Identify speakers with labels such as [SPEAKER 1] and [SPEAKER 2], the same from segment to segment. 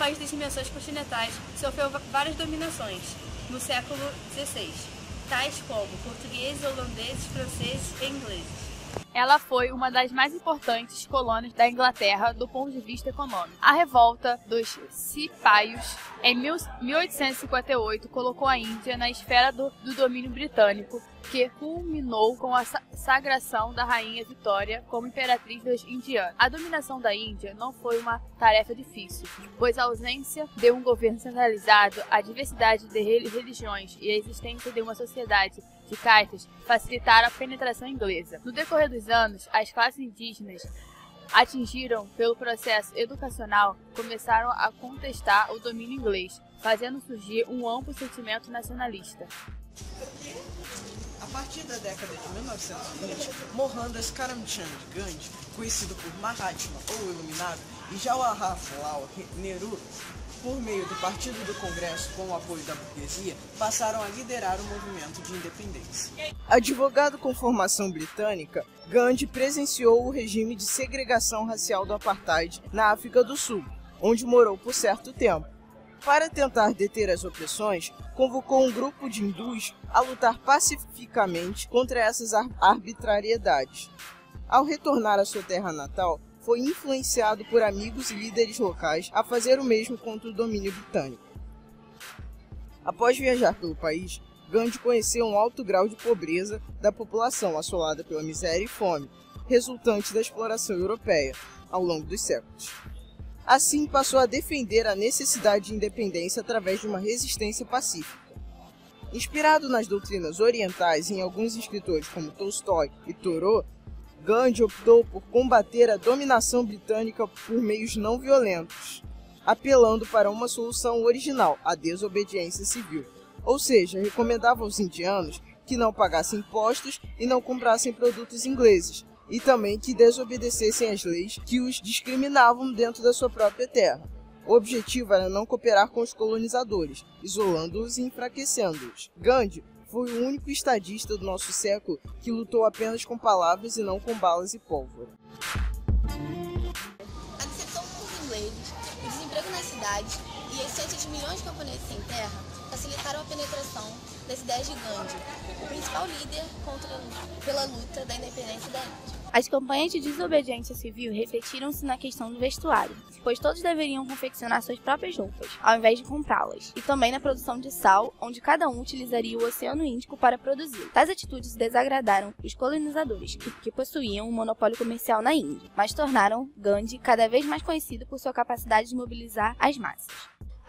[SPEAKER 1] país das dimensões continentais, sofreu várias dominações no século XVI, tais como portugueses, holandeses, franceses e ingleses.
[SPEAKER 2] Ela foi uma das mais importantes colônias da Inglaterra do ponto de vista econômico. A revolta dos cipaios, em 1858, colocou a Índia na esfera do domínio britânico, que culminou com a sagração da Rainha Vitória como imperatriz dos indianos. A dominação da Índia não foi uma tarefa difícil, pois a ausência de um governo centralizado, a diversidade de religiões e a existência de uma sociedade de castas facilitaram a penetração inglesa. No decorrer dos anos, as classes indígenas atingiram pelo processo educacional começaram a contestar o domínio inglês, fazendo surgir um amplo sentimento nacionalista.
[SPEAKER 3] A partir da década de 1920, Mohandas Karamchand Gandhi, conhecido por Mahatma ou Iluminado, e Jawaharlal Nehru, por meio do Partido do Congresso com o apoio da burguesia, passaram a liderar o movimento de independência. Advogado com formação britânica, Gandhi presenciou o regime de segregação racial do apartheid na África do Sul, onde morou por certo tempo. Para tentar deter as opressões, convocou um grupo de hindus a lutar pacificamente contra essas arbitrariedades. Ao retornar à sua terra natal, foi influenciado por amigos e líderes locais a fazer o mesmo contra o domínio britânico. Após viajar pelo país, Gandhi conheceu um alto grau de pobreza da população assolada pela miséria e fome, resultante da exploração europeia ao longo dos séculos. Assim, passou a defender a necessidade de independência através de uma resistência pacífica. Inspirado nas doutrinas orientais em alguns escritores como Tolstói e Thoreau, Gandhi optou por combater a dominação britânica por meios não violentos, apelando para uma solução original, a desobediência civil. Ou seja, recomendava aos indianos que não pagassem impostos e não comprassem produtos ingleses, e também que desobedecessem às leis que os discriminavam dentro da sua própria terra. O objetivo era não cooperar com os colonizadores, isolando-os e enfraquecendo-os. Gandhi foi o único estadista do nosso século que lutou apenas com palavras e não com balas e pólvora.
[SPEAKER 4] A decepção com os ingleses, o desemprego nas cidades e a existência de milhões de camponeses sem terra facilitaram a penetração das ideias de Gandhi, o principal líder pela luta da independência da Índia.
[SPEAKER 5] As campanhas de desobediência civil refletiram-se na questão do vestuário, pois todos deveriam confeccionar suas próprias roupas, ao invés de comprá-las, e também na produção de sal, onde cada um utilizaria o Oceano Índico para produzir. Tais atitudes desagradaram os colonizadores, que possuíam um monopólio comercial na Índia, mas tornaram Gandhi cada vez mais conhecido por sua capacidade de mobilizar as massas.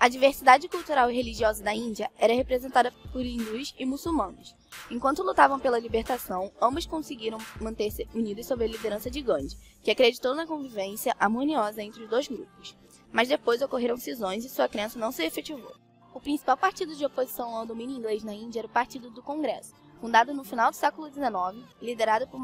[SPEAKER 5] A diversidade cultural e religiosa da Índia era representada por hindus e muçulmanos. Enquanto lutavam pela libertação, ambos conseguiram manter-se unidos sob a liderança de Gandhi, que acreditou na convivência harmoniosa entre os dois grupos. Mas depois ocorreram cisões e sua crença não se efetivou. O principal partido de oposição ao domínio inglês na Índia era o Partido do Congresso, fundado no final do século XIX, liderado por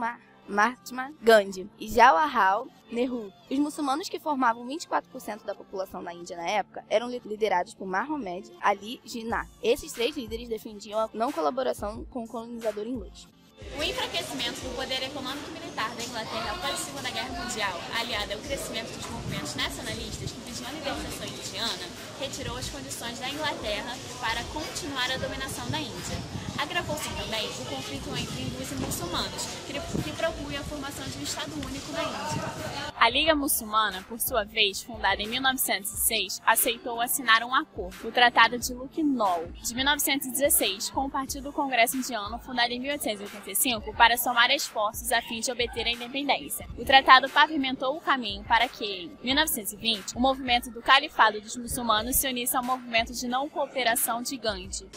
[SPEAKER 5] Mahatma Gandhi e Jawaharlal Nehru. Os muçulmanos, que formavam 24% da população da Índia na época, eram liderados por Muhammad Ali Jinnah. Esses três líderes defendiam a não colaboração com o colonizador inglês.
[SPEAKER 6] O enfraquecimento do poder econômico e militar da Inglaterra após a Segunda Guerra Mundial, aliado ao crescimento dos movimentos nacionalistas que pediam a libertação indiana, retirou as condições da Inglaterra para continuar a dominação da Índia. Agravou-se também o conflito entre hindus e muçulmanos, que propunha a formação de um Estado único na Índia.
[SPEAKER 2] A Liga Muçulmana, por sua vez, fundada em 1906, aceitou assinar um acordo, o Tratado de Lucknow, de 1916, com o Partido do Congresso Indiano, fundado em 1885, para somar esforços a fim de obter a independência. O tratado pavimentou o caminho para que, em 1920, o movimento do Califado dos Muçulmanos se unisse ao movimento de não cooperação de Gandhi.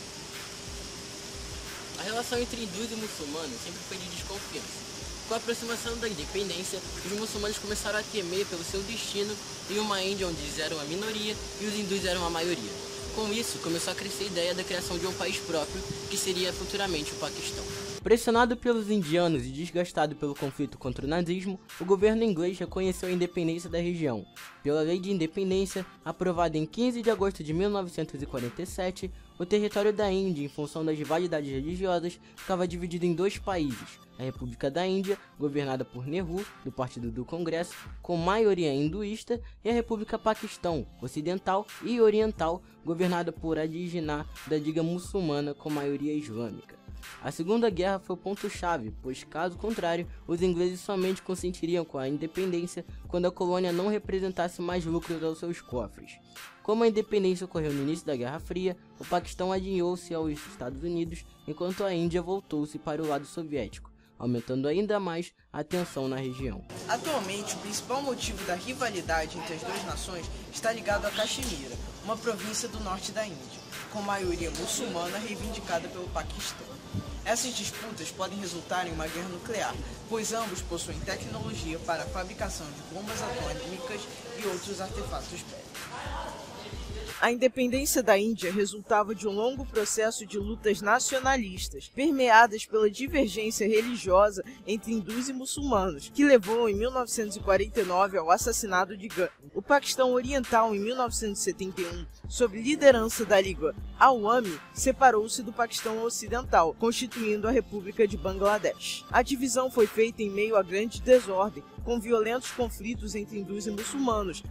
[SPEAKER 7] A relação entre hindus e muçulmanos sempre foi de desconfiança. Com a aproximação da independência, os muçulmanos começaram a temer pelo seu destino em uma Índia onde eles eram a minoria e os hindus eram a maioria. Com isso, começou a crescer a ideia da criação de um país próprio, que seria futuramente o Paquistão. Pressionado pelos indianos e desgastado pelo conflito contra o nazismo, o governo inglês reconheceu a independência da região. Pela Lei de Independência, aprovada em 15 de agosto de 1947, o território da Índia, em função das rivalidades religiosas, ficava dividido em dois países: a República da Índia, governada por Nehru, do Partido do Congresso, com maioria hinduísta, e a República Paquistão, ocidental e oriental, governada por Adi Jinnah, da Liga Muçulmana, com maioria islâmica. A Segunda Guerra foi o ponto-chave, pois, caso contrário, os ingleses somente consentiriam com a independência quando a colônia não representasse mais lucros aos seus cofres. Como a independência ocorreu no início da Guerra Fria, o Paquistão alinhou-se aos Estados Unidos, enquanto a Índia voltou-se para o lado soviético, aumentando ainda mais a tensão na região.
[SPEAKER 3] Atualmente, o principal motivo da rivalidade entre as duas nações está ligado a Caxemira, uma província do norte da Índia, com maioria muçulmana reivindicada pelo Paquistão. Essas disputas podem resultar em uma guerra nuclear, pois ambos possuem tecnologia para a fabricação de bombas atômicas e outros artefatos bélicos. A independência da Índia resultava de um longo processo de lutas nacionalistas, permeadas pela divergência religiosa entre hindus e muçulmanos, que levou em 1949 ao assassinato de Gandhi. O Paquistão Oriental, em 1971, sob liderança da Liga Awami, separou-se do Paquistão Ocidental, constituindo a República de Bangladesh. A divisão foi feita em meio a grande desordem, com violentos conflitos entre hindus e muçulmanos,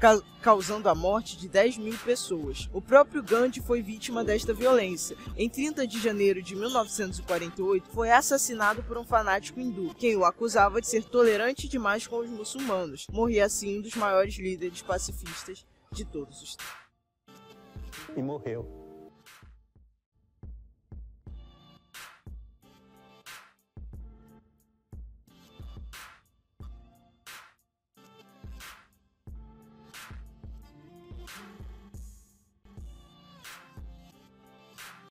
[SPEAKER 3] causando a morte de 10 mil pessoas. O próprio Gandhi foi vítima desta violência. Em 30 de janeiro de 1948, foi assassinado por um fanático hindu, quem o acusava de ser tolerante demais com os muçulmanos. Morria assim um dos maiores líderes pacifistas de todos os tempos.
[SPEAKER 8] E morreu.